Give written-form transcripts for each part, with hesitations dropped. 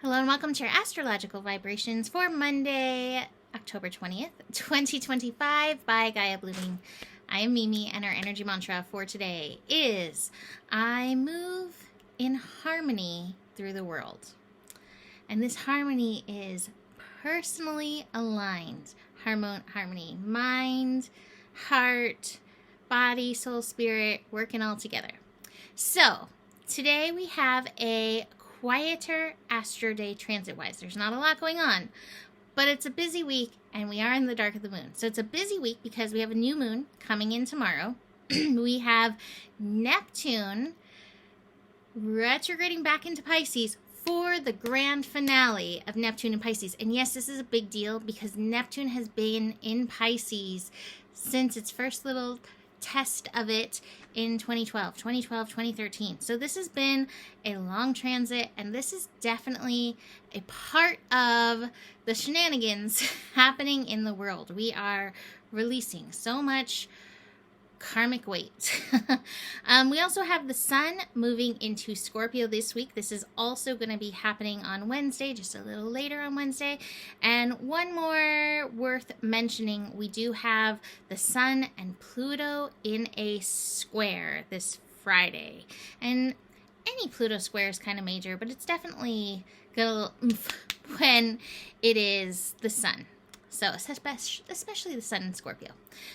Hello and welcome to your astrological vibrations for Monday, October 20th, 2025 by Gaia Blooming. I am Mimi, and our energy mantra for today is I move in harmony through the world. And this harmony is personally aligned. Harmony, mind, heart, body, soul, spirit, working all together. So today we have a quieter Astro day transit-wise. There's not a lot going on, but it's a busy week, and we are in the dark of the moon. So it's a busy week because we have a new moon coming in tomorrow. We have Neptune retrograding back into Pisces for the grand finale of Neptune and Pisces. And yes, this is a big deal because Neptune has been in Pisces since its first little test of it in 2013. So this has been a long transit, and this is definitely a part of the shenanigans happening in the world. We are releasing so much karmic weight. We also have the sun moving into Scorpio this week. This is also going to be happening on Wednesday, just a little later on Wednesday. And one more worth mentioning, we do have the sun and Pluto in a square this Friday. And any Pluto square is kind of major, but it's definitely got a little when it is the sun. So especially the sun in Scorpio.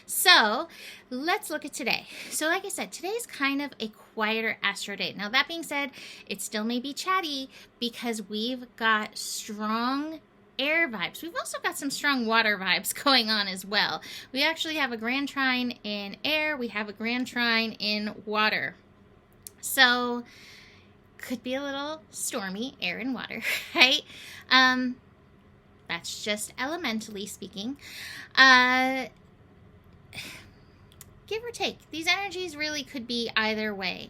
So let's look at today. So like I said, today is kind of a quieter Astro day. Now that being said, it still may be chatty because we've got strong air vibes. We've also got some strong water vibes going on as well. We actually have a grand trine in air. We have a grand trine in water. So could be a little stormy, air and water, right? That's just elementally speaking. Give or take. These energies really could be either way.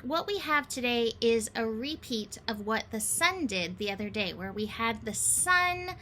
What we have today is a repeat of what the sun did the other day, where we had the sun,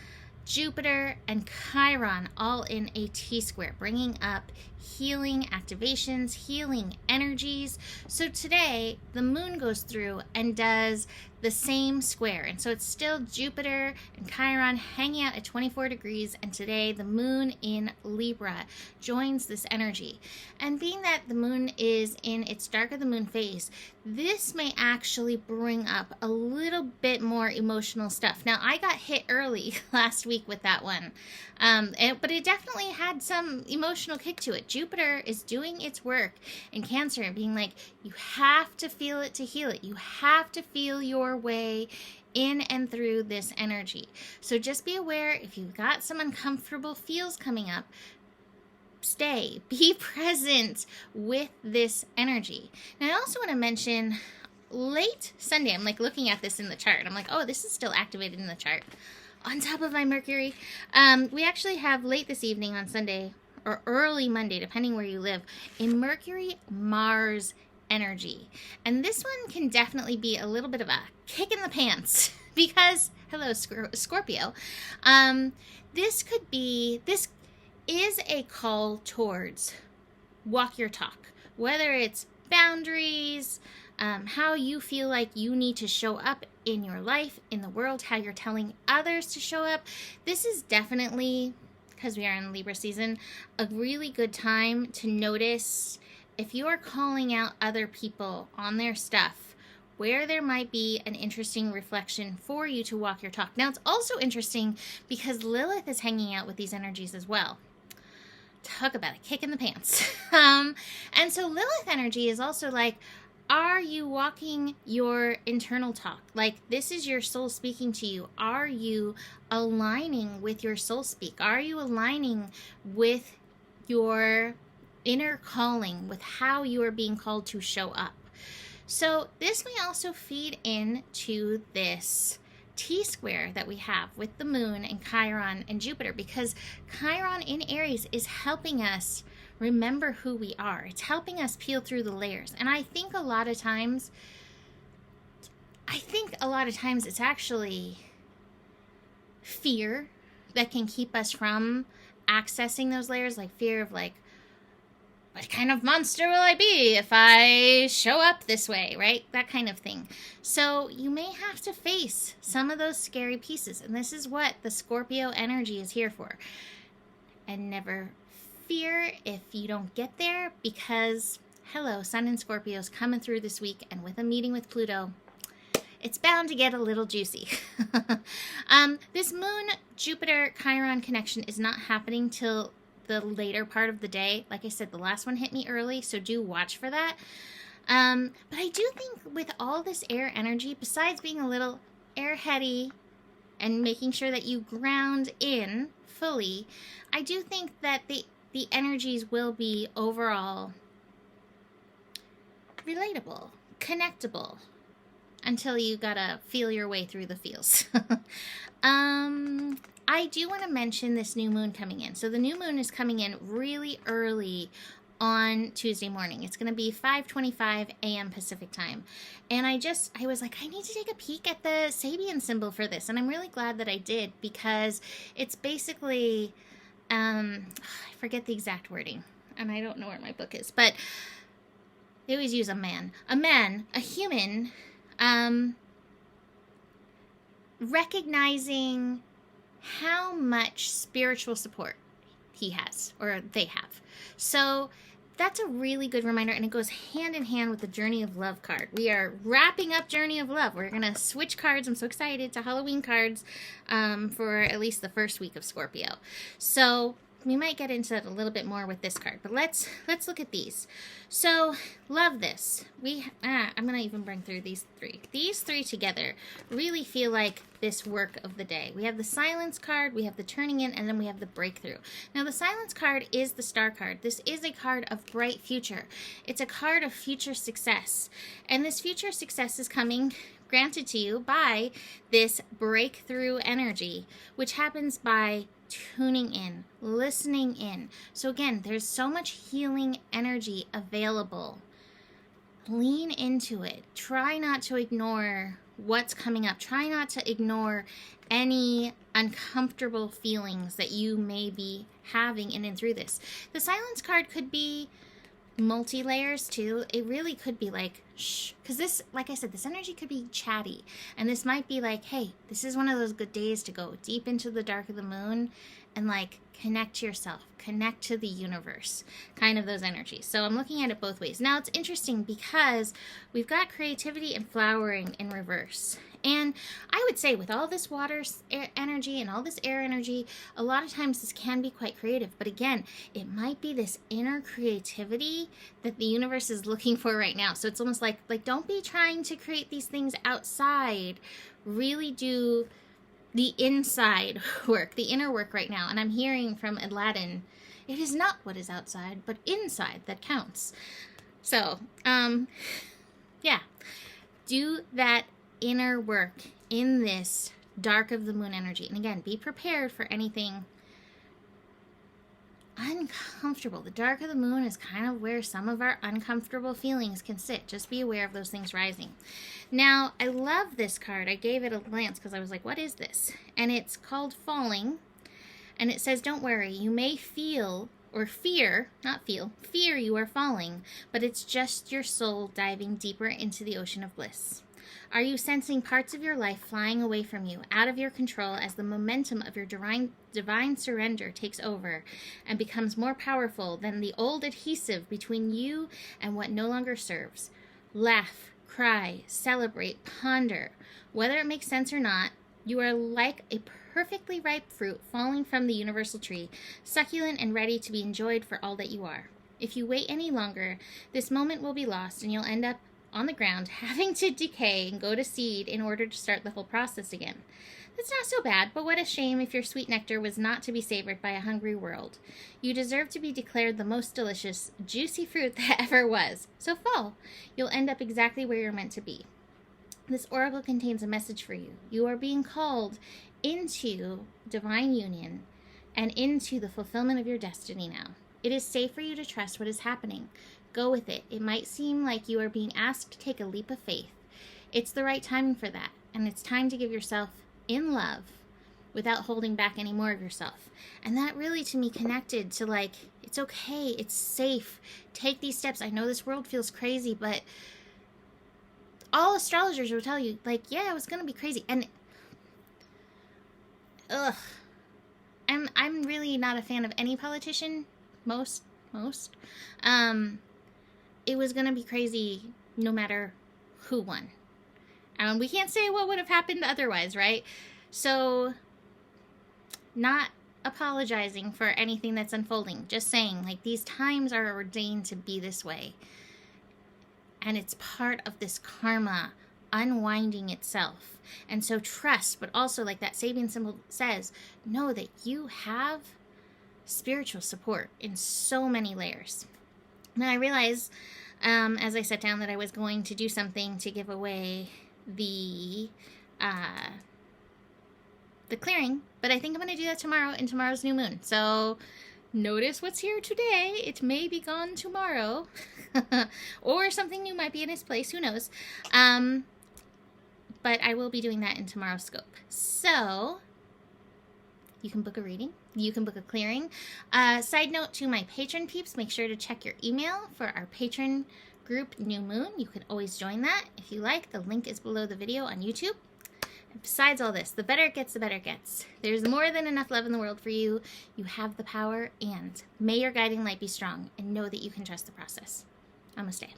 Jupiter, and Chiron all in a T-square, bringing up healing activations, healing energies. So today, the moon goes through and does the same square. And so it's still Jupiter and Chiron hanging out at 24 degrees. And today, the moon in Libra joins this energy. And being that the moon is in its dark of the moon phase, this may actually bring up a little bit more emotional stuff. Now, I got hit early last week with that one. But it definitely had some emotional kick to it. Jupiter is doing its work in Cancer and being like, you have to feel it to heal it. You have to feel your way in and through this energy. So just be aware if you've got some uncomfortable feels coming up, be present with this energy. Now, I also want to mention late Sunday, I'm like looking at this in the chart. I'm like, oh, this is still activated in the chart. On top of my Mercury, we actually have late this evening on Sunday or early Monday, depending where you live, a Mercury-Mars energy. And this one can definitely be a little bit of a kick in the pants because, hello, Scorpio, this is a call towards walk your talk, whether it's boundaries, how you feel like you need to show up in your life, in the world, how you're telling others to show up. This is definitely, because we are in Libra season, a really good time to notice if you are calling out other people on their stuff, where there might be an interesting reflection for you to walk your talk. Now, it's also interesting because Lilith is hanging out with these energies as well. Talk about a kick in the pants. And so Lilith energy is also like, are you walking your internal talk? Like, this is your soul speaking to you. Are you aligning with your soul speak? Are you aligning with your inner calling, with how you are being called to show up? So this may also feed into this T-square that we have with the moon and Chiron and Jupiter, because Chiron in Aries is helping us remember who we are. It's helping us peel through the layers. And I think a lot of times it's actually fear that can keep us from accessing those layers, like fear of like, what kind of monster will I be if I show up this way, right? That kind of thing. So you may have to face some of those scary pieces. And this is what the Scorpio energy is here for. And never fear if you don't get there, because, hello, Sun in Scorpio is coming through this week. And with a meeting with Pluto, it's bound to get a little juicy. This Moon-Jupiter Chiron connection is not happening till the later part of the day. Like I said, the last one hit me early, so do watch for that. But I do think with all this air energy, besides being a little airheady and making sure that you ground in fully, I do think that the energies will be overall relatable, connectable, until you gotta feel your way through the feels. I do want to mention this new moon coming in. So the new moon is coming in really early on Tuesday morning. It's going to be 5:25 a.m. Pacific time. And I was like, I need to take a peek at the Sabian symbol for this. And I'm really glad that I did, because it's basically, I forget the exact wording, and I don't know where my book is, but they always use a human, recognizing how much spiritual support he has, or they have. So that's a really good reminder, and it goes hand in hand with the Journey of Love card. We are wrapping up Journey of Love. We're going to switch cards. I'm so excited, to Halloween cards for at least the first week of Scorpio. So we might get into it a little bit more with this card, but let's look at these. So, love this. I'm going to even bring through these three. These three together really feel like this work of the day. We have the Silence card, we have the Turning In, and then we have the Breakthrough. Now, the Silence card is the Star card. This is a card of bright future. It's a card of future success. And this future success is coming granted to you by this breakthrough energy, which happens by tuning in, listening in. So again, there's so much healing energy available. Lean into it. Try not to ignore what's coming up. Try not to ignore any uncomfortable feelings that you may be having in and through this. The Silence card could be multi-layers too. It really could be like, shh, because this, like I said, this energy could be chatty, and this might be like, hey, this is one of those good days to go deep into the dark of the moon and like connect to yourself, connect to the universe, kind of those energies. So I'm looking at it both ways. Now it's interesting because we've got creativity and flowering in reverse. And I would say with all this water energy and all this air energy, a lot of times this can be quite creative. But again, it might be this inner creativity that the universe is looking for right now. So it's almost like don't be trying to create these things outside. Really do the inside work, the inner work right now. And I'm hearing from Aladdin, it is not what is outside, but inside that counts. So, yeah, do that inner work in this dark of the moon energy. And again, be prepared for anything uncomfortable. The dark of the moon is kind of where some of our uncomfortable feelings can sit. Just be aware of those things rising. Now, I love this card. I gave it a glance because I was like, what is this? And it's called Falling. And it says, don't worry, you may feel or fear, not feel, fear you are falling, but it's just your soul diving deeper into the ocean of bliss. Are you sensing parts of your life flying away from you, out of your control, as the momentum of your divine surrender takes over and becomes more powerful than the old adhesive between you and what no longer serves? Laugh, cry, celebrate, ponder. Whether it makes sense or not, you are like a perfectly ripe fruit falling from the universal tree, succulent and ready to be enjoyed for all that you are. If you wait any longer, this moment will be lost and you'll end up on the ground, having to decay and go to seed in order to start the whole process again. That's not so bad, but what a shame if your sweet nectar was not to be savored by a hungry world. You deserve to be declared the most delicious, juicy fruit that ever was. So fall. You'll end up exactly where you're meant to be. This oracle contains a message for you. You are being called into divine union and into the fulfillment of your destiny now. It is safe for you to trust what is happening. Go with it. It might seem like you are being asked to take a leap of faith. It's the right timing for that, and it's time to give yourself in love without holding back any more of yourself. And that really, to me, connected to, like, It's okay. It's safe. Take these steps. I know this world feels crazy, but all astrologers will tell you, like, yeah, it was going to be crazy. And, I'm really not a fan of any politician. Most. It was going to be crazy no matter who won. And we can't say what would have happened otherwise, right? So, not apologizing for anything that's unfolding. Just saying, like, these times are ordained to be this way. And it's part of this karma unwinding itself. And so trust, but also, like that Sabian symbol says, know that you have spiritual support in so many layers. Now I realized, as I sat down, that I was going to do something to give away the clearing, but I think I'm going to do that tomorrow in tomorrow's new moon. So notice what's here today. It may be gone tomorrow. Or something new might be in its place. Who knows? But I will be doing that in tomorrow's scope. So you can book a reading. You can book a clearing. Side note to my patron peeps, make sure to check your email for our patron group, New Moon. You can always join that if you like. The link is below the video on YouTube. And besides all this, the better it gets, the better it gets. There's more than enough love in the world for you. You have the power, and may your guiding light be strong, and know that you can trust the process. Namaste.